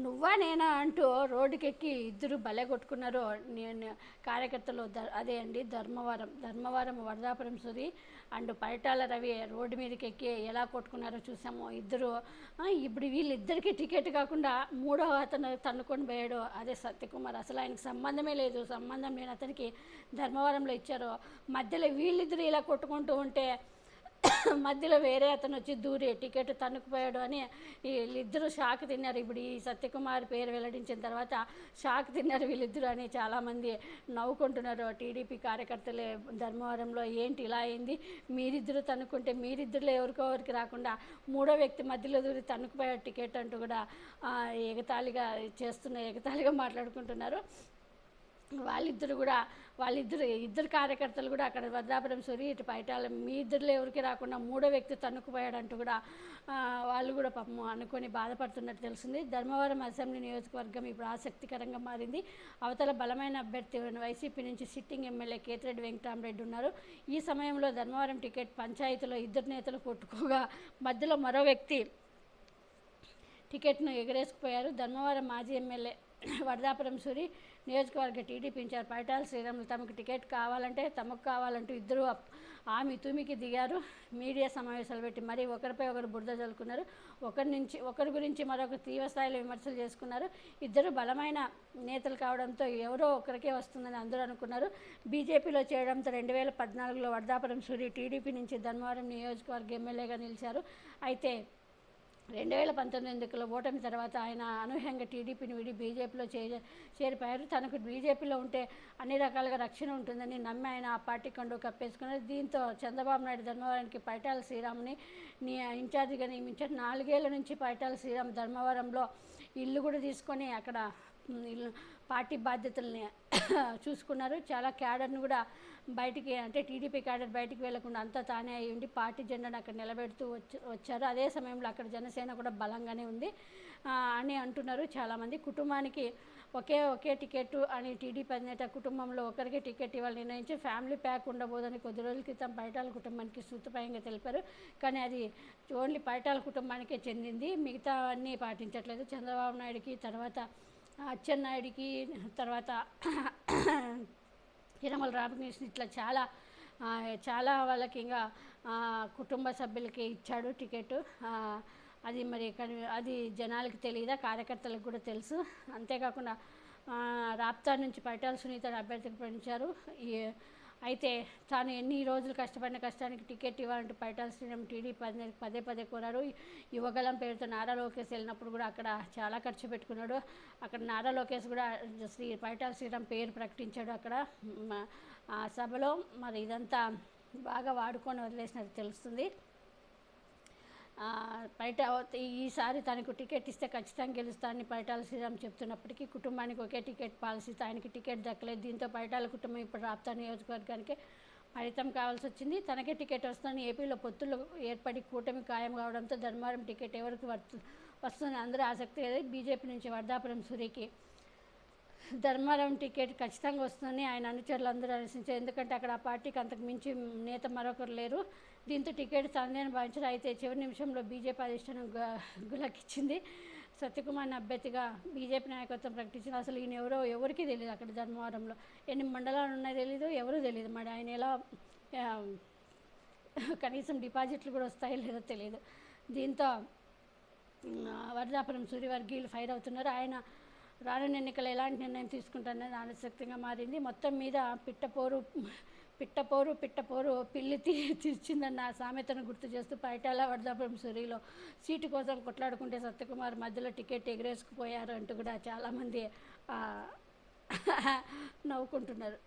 నువ్వా నేనా అంటూ రోడ్డుకెక్కి ఇద్దరు భలే కొట్టుకున్నారు. నేను కార్యకర్తలు అదే అండి ధర్మవరం వరదాపురం సురి అండ్ పరిటాల రవి రోడ్డు మీదకి ఎక్కి ఎలా కొట్టుకున్నారో చూసాము. ఇద్దరు ఇప్పుడు వీళ్ళిద్దరికీ టికెట్ కాకుండా మూడో అతను తన్నుకొని పోయాడు, అదే సత్యకుమార్. అసలు ఆయనకు సంబంధమే లేదు, సంబంధం లేని అతనికి ధర్మవరంలో ఇచ్చారు. మధ్యలో వీళ్ళిద్దరు ఇలా కొట్టుకుంటూ ఉంటే మధ్యలో వేరే అతను వచ్చి దూరి టికెట్ తన్నుకుపోయాడు అని వీళ్ళిద్దరూ షాక్ తిన్నారు. ఇప్పుడు ఈ సత్యకుమార్ పేరు వెల్లడించిన తర్వాత షాక్ తిన్నారు వీళ్ళిద్దరూ అని చాలామంది నవ్వుకుంటున్నారు. టీడీపీ కార్యకర్తలే ధర్మవరంలో ఏంటి ఇలా అయింది, మీరిద్దరు తన్నుకుంటే మీరిద్దరులో ఎవరికి రాకుండా మూడో వ్యక్తి మధ్యలో దూరి తన్నుకుపోయాడు టికెట్ అంటూ కూడా ఎగతాళిగా మాట్లాడుకుంటున్నారు. ఇద్దరు కార్యకర్తలు కూడా అక్కడ వరదాపురం సూరి ఇటు పైటాల మీ ఇద్దరులో ఎవరికి రాకుండా మూడో వ్యక్తి తన్నుకుపోయాడంటూ కూడా వాళ్ళు కూడా పాపం అనుకొని బాధపడుతున్నట్టు తెలిసింది. ధర్మవరం అసెంబ్లీ నియోజకవర్గం ఇప్పుడు ఆసక్తికరంగా మారింది. అవతల బలమైన అభ్యర్థి వైసీపీ నుంచి సిట్టింగ్ ఎమ్మెల్యే కేతిరెడ్డి వెంకటరామరెడ్డి ఉన్నారు. ఈ సమయంలో ధర్మవరం టికెట్ పంచాయతీలో ఇద్దరు నేతలు కొట్టుకోగా మధ్యలో మరో వ్యక్తి టికెట్ను ఎగరేసుకుపోయారు. ధర్మవరం మాజీ ఎమ్మెల్యే వరదాపురం సూరి నియోజకవర్గ టీడీపీ ఇన్ఛార్జ్ పరిటాల శ్రీరాములు తమకు టికెట్ కావాలంటూ ఇద్దరు ఆమె తూమికి దిగారు. మీడియా సమావేశాలు పెట్టి మరీ ఒకరిపై ఒకరు బురద చల్లుకున్నారు. ఒకరి గురించి మరొక తీవ్రస్థాయిలో విమర్శలు చేసుకున్నారు. ఇద్దరు బలమైన నేతలు కావడంతో ఎవరో ఒకరికే వస్తుందని అందరూ అనుకున్నారు. బీజేపీలో చేరడంతో 2014లో వరదాపురం సూరి టీడీపీ నుంచి ధర్మవరం నియోజకవర్గ ఎమ్మెల్యేగా నిలిచారు. అయితే 2019 ఎన్నికల్లో ఓటమి తర్వాత ఆయన అనూహ్యంగా టీడీపీని విడి బీజేపీలో చేరిపోయారు. తనకు బీజేపీలో ఉంటే అన్ని రకాలుగా రక్షణ ఉంటుందని నమ్మి ఆయన ఆ పార్టీ కండు కప్పేసుకున్నారు. దీంతో చంద్రబాబు నాయుడు ధర్మవరానికి పరిటాల శ్రీరాముని ఇన్ఛార్జిగా నియమించారు. 4 ఏళ్ల నుంచి పరిటాల శ్రీరామ్ ధర్మవరంలో ఇల్లు కూడా తీసుకొని అక్కడ పార్టీ బాధ్యతల్ని చూసుకున్నారు. చాలా క్యాడర్ను కూడా బయటికి అంటే టీడీపీ క్యాడర్ బయటికి వెళ్లకుండా అంతా తానే అయి ఉండి పార్టీ జెండాను అక్కడ నిలబెడుతూ వచ్చారు. అదే సమయంలో అక్కడ జనసేన కూడా బలంగానే ఉంది అని అంటున్నారు చాలామంది. కుటుంబానికి ఒకే టికెట్ అని టీడీపీ అధినేత కుటుంబంలో ఒకరికి టికెట్ ఇవ్వాలని నిర్ణయించి ఫ్యామిలీ ప్యాక్ ఉండబోదని కొద్ది రోజుల క్రితం పరిటాల కుటుంబానికి సూత్రప్రాయంగా తెలిపారు. కానీ అది ఓన్లీ పరిటాల కుటుంబానికే చెందింది, మిగతా అన్నీ పాటించట్లేదు. చంద్రబాబు నాయుడికి, తర్వాత అచ్చెన్నాయుడికి, తర్వాత యనమల రామకృష్ణ ఇట్లా చాలా వాళ్ళకి ఇంకా కుటుంబ సభ్యులకి ఇచ్చాడు టికెట్. అది మరి అది జనాలకి తెలియదా, కార్యకర్తలకు కూడా తెలుసు. అంతేకాకుండా రాప్తాడ్ నుంచి పరిటాల సునీతను అభ్యర్థికి ప్రకటించారు. అయితే తాను ఎన్ని రోజులు కష్టపడిన కష్టానికి టికెట్ ఇవ్వాలంటూ పరిటాల శ్రీరామ్ టీడీపీ పదే కోరారు. యువగలం పేరుతో నారా లోకేష్ వెళ్ళినప్పుడు కూడా అక్కడ చాలా ఖర్చు పెట్టుకున్నాడు. అక్కడ నారా లోకేష్ కూడా పరిటాల శ్రీరామ్ పేరు ప్రకటించాడు అక్కడ ఆ సభలో. మరి ఇదంతా బాగా వాడుకొని వదిలేసినట్టు తెలుస్తుంది. ఈసారి తనకు టికెట్ ఇస్తే ఖచ్చితంగా గెలుస్తానని పరిటాల శ్రీరామ్ చెప్తున్నప్పటికీ కుటుంబానికి ఒకే టికెట్ పాలసీతో ఆయనకి టికెట్ దక్కలేదు. దీంతో పరిటాల కుటుంబం ఇప్పుడు రాప్తాడ్ నియోజకవర్గానికి పరితం కావాల్సి వచ్చింది. తనకే టికెట్ వస్తుందని ఏపీలో పొత్తులు ఏర్పడి కూటమి ఖాయం కావడంతో ధర్మవరం టికెట్ ఎవరికి వస్తుందని అందరూ ఆసక్తి లేదు. బీజేపీ నుంచి వరదాపురం సూరికి ధర్మవరం టికెట్ ఖచ్చితంగా వస్తుందని ఆయన అనుచరులు అందరూ ఆలోచించారు. ఎందుకంటే అక్కడ ఆ పార్టీకి అంతకు మించి నేత మరొకరు లేరు. దీంతో టికెట్ తనదేని భావించారు. అయితే చివరి నిమిషంలో బీజేపీ అధిష్టానం గులకిచ్చింది. సత్యకుమార్ని అభ్యర్థిగా బీజేపీ నాయకత్వం ప్రకటించింది. అసలు ఈయన ఎవరికి తెలియదు. అక్కడ ధర్మవరంలో ఎన్ని మండలాలు ఉన్నాయో తెలీదు, ఎవరూ తెలియదు. మరి ఆయన ఎలా కనీసం డిపాజిట్లు కూడా వస్తాయో లేదో తెలియదు. దీంతో వరదాపురం సూర్యవర్గీయులు ఫైర్ అవుతున్నారు. ఆయన రానున్న ఎన్నికలు ఎలాంటి నిర్ణయం తీసుకుంటారనేది ఆసక్తిగా మారింది. మొత్తం మీద పిట్టపోరు పిల్లి తీర్చిందన్న సామెతను గుర్తు చేస్తూ పరిటాల వరదాపురం సూరిలో సీటు కోసం కొట్లాడుకుంటే సత్యకుమార్ మధ్యలో టికెట్ ఎగరేసుకుపోయారు అంటూ కూడా చాలామంది నవ్వుకుంటున్నారు.